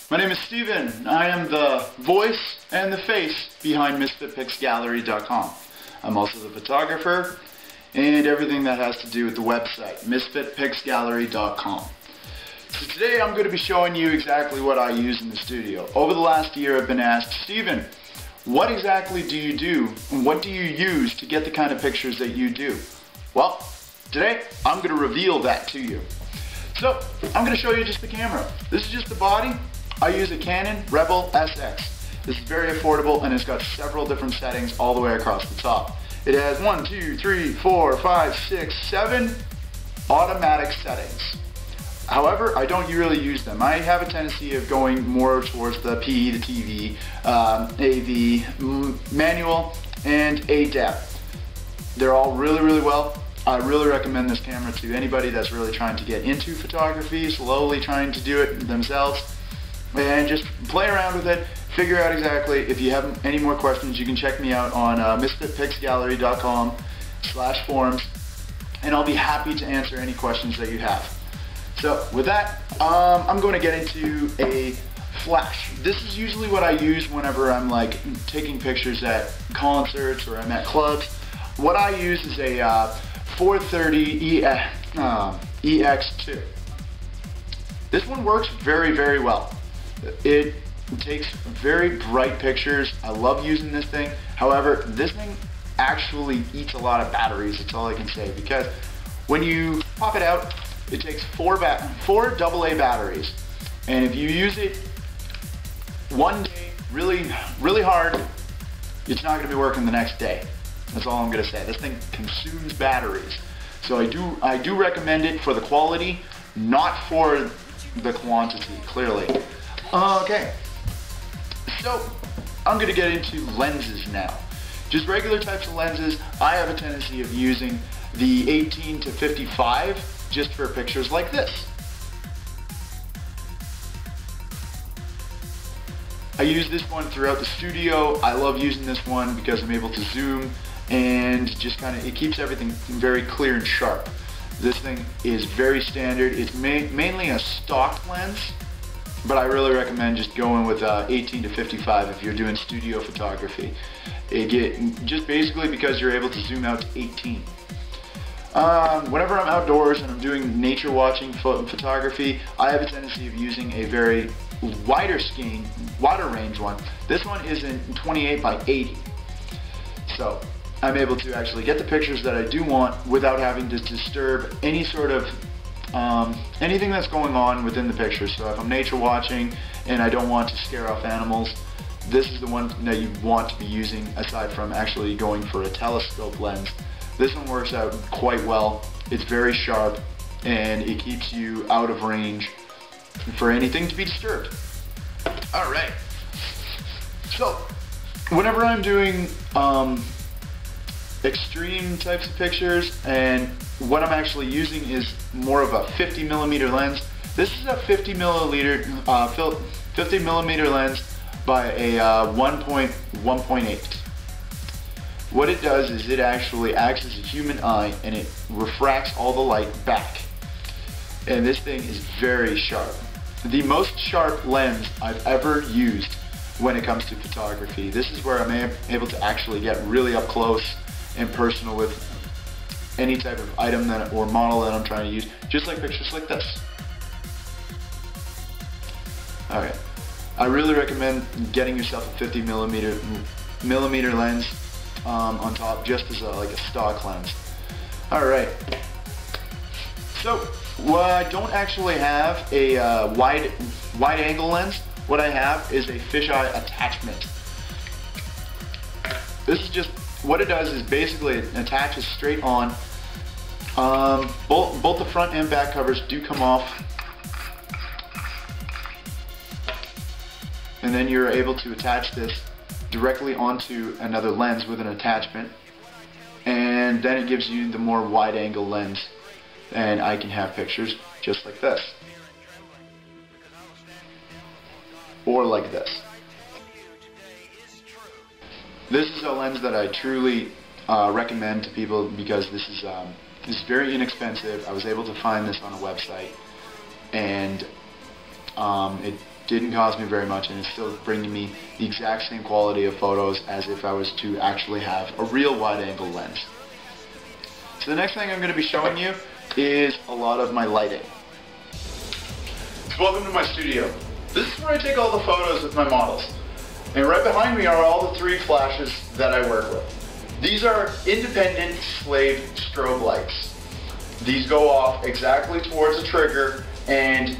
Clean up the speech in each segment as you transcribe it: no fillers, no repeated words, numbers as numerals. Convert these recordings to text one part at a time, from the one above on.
My name is Steven. I am the voice and the face behind MisfitPicsGallery.com. I'm also the photographer and everything that has to do with the website, MisfitPicsGallery.com. So today I'm going to be showing you exactly what I use in the studio. Over the last year I've been asked, Steven, what exactly do you do and what do you use to get the kind of pictures that you do? Well, today I'm going to reveal that to you. So I'm going to show you just the camera. This is just the body. I use a Canon Rebel SX. This is very affordable and it's got several different settings all the way across the top. It has 1, 2, 3, 4, 5, 6, 7 automatic settings. However, I don't really use them. I have a tendency of going more towards the P, the TV, AV, manual, and ADAP. They're all really well. I really recommend this camera to anybody that's really trying to get into photography, slowly trying to do it themselves. And just play around with it, figure out exactly. If you have any more questions, you can check me out on MisfitPicsGallery.com/forums, and I'll be happy to answer any questions that you have. So with that, I'm going to get into a flash. This is usually what I use whenever I'm like taking pictures at concerts or I'm at clubs. What I use is a 430 EX2. This one works very well. It takes very bright pictures. I love using this thing. However, this thing actually eats a lot of batteries, that's all I can say, because when you pop it out, it takes four AA batteries. And if you use it one day really hard, it's not going to be working the next day. That's all I'm going to say. This thing consumes batteries. So I do recommend it for the quality, not for the quantity, clearly. Okay, so I'm going to get into lenses now. Just regular types of lenses. I have a tendency of using the 18 to 55 just for pictures like this. I use this one throughout the studio. I love using this one because I'm able to zoom and just kind of, it keeps everything very clear and sharp. This thing is very standard. It's mainly a stock lens, but I really recommend just going with 18 to 55 if you're doing studio photography. Just basically because you're able to zoom out to 18. Whenever I'm outdoors and I'm doing nature watching photography, I have a tendency of using a very wider range one. This one is in 28 by 80. So I'm able to actually get the pictures that I do want without having to disturb any sort of anything that's going on within the picture. So if I'm nature watching and I don't want to scare off animals, this is the one that you want to be using aside from actually going for a telescope lens. This one works out quite well. It's very sharp and it keeps you out of range for anything to be disturbed. Alright, so whenever I'm doing extreme types of pictures, and what I'm actually using is more of a 50mm lens. This is a 50mm lens by a 1.8. What it does is it actually acts as a human eye and it refracts all the light back. And this thing is very sharp. The most sharp lens I've ever used when it comes to photography. This is where I'm able to actually get really up close and personal with any type of item or model that I'm trying to use, just like pictures like this. Alright, I really recommend getting yourself a 50mm lens on top, just as like a stock lens. Alright, so I don't actually have a wide angle lens. What I have is a fisheye attachment. This is just, what it does is basically it attaches straight on. Both the front and back covers do come off. And then you're able to attach this directly onto another lens with an attachment. And then it gives you the more wide angle lens. And I can have pictures just like this. Or like this. This is a lens that I truly recommend to people because this is very inexpensive. I was able to find this on a website, and it didn't cost me very much, and it's still bringing me the exact same quality of photos as if I was to actually have a real wide-angle lens. So the next thing I'm going to be showing you is a lot of my lighting. So welcome to my studio. This is where I take all the photos with my models. And right behind me are all the 3 flashes that I work with. These are independent slave strobe lights. These go off exactly towards the trigger and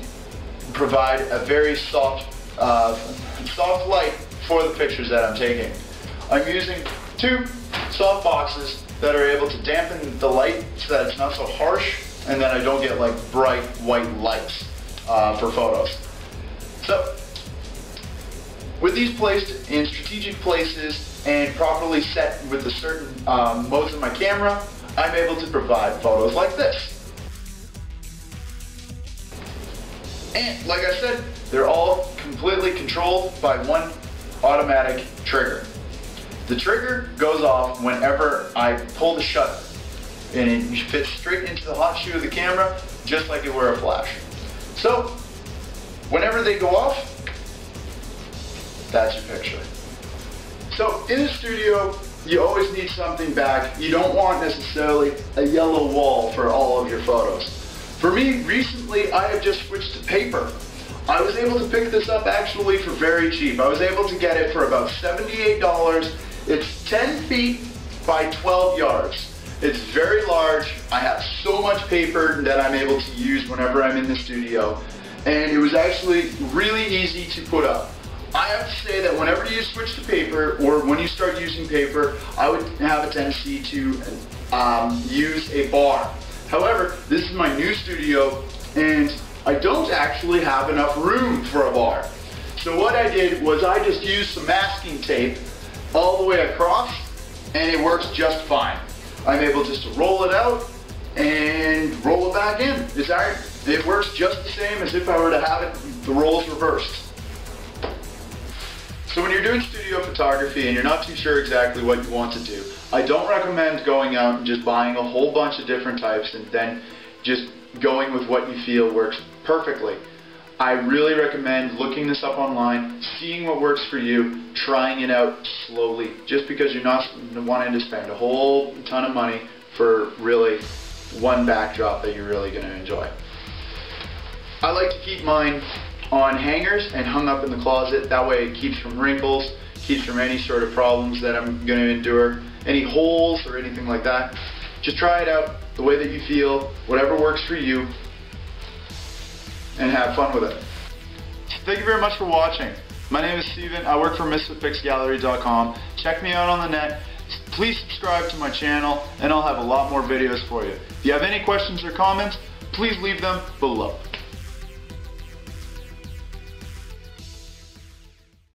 provide a very soft light for the pictures that I'm taking. I'm using 2 soft boxes that are able to dampen the light so that it's not so harsh and that I don't get like bright white lights for photos. So, with these placed in strategic places and properly set with the certain modes of my camera, I'm able to provide photos like this. And like I said, they're all completely controlled by one automatic trigger. The trigger goes off whenever I pull the shutter, and it fits straight into the hot shoe of the camera, just like it were a flash. So, whenever they go off, that's your picture. So, in the studio, you always need something back. You don't want necessarily a yellow wall for all of your photos. For me, recently, I have just switched to paper. I was able to pick this up actually for very cheap. I was able to get it for about $78. It's 10 feet by 12 yards. It's very large. I have so much paper that I'm able to use whenever I'm in the studio. And it was actually really easy to put up. I have to say that whenever you switch to paper, or when you start using paper, I would have a tendency to use a bar. However, this is my new studio, and I don't actually have enough room for a bar. So what I did was I just used some masking tape all the way across, and it works just fine. I'm able just to roll it out and roll it back in. It works just the same as if I were to have it, the rolls reversed. So when you're doing studio photography and you're not too sure exactly what you want to do, I don't recommend going out and just buying a whole bunch of different types and then just going with what you feel works perfectly. I really recommend looking this up online, seeing what works for you, trying it out slowly, just because you're not wanting to spend a whole ton of money for really one backdrop that you're really going to enjoy. I like to keep mine on hangers and hung up in the closet. That way it keeps from wrinkles, keeps from any sort of problems that I'm going to endure, any holes or anything like that. Just try it out the way that you feel, whatever works for you, and have fun with it. Thank you very much for watching. My name is Steven. I work for MisfitPicsGallery.com. Check me out on the net. Please subscribe to my channel and I'll have a lot more videos for you. If you have any questions or comments, please leave them below.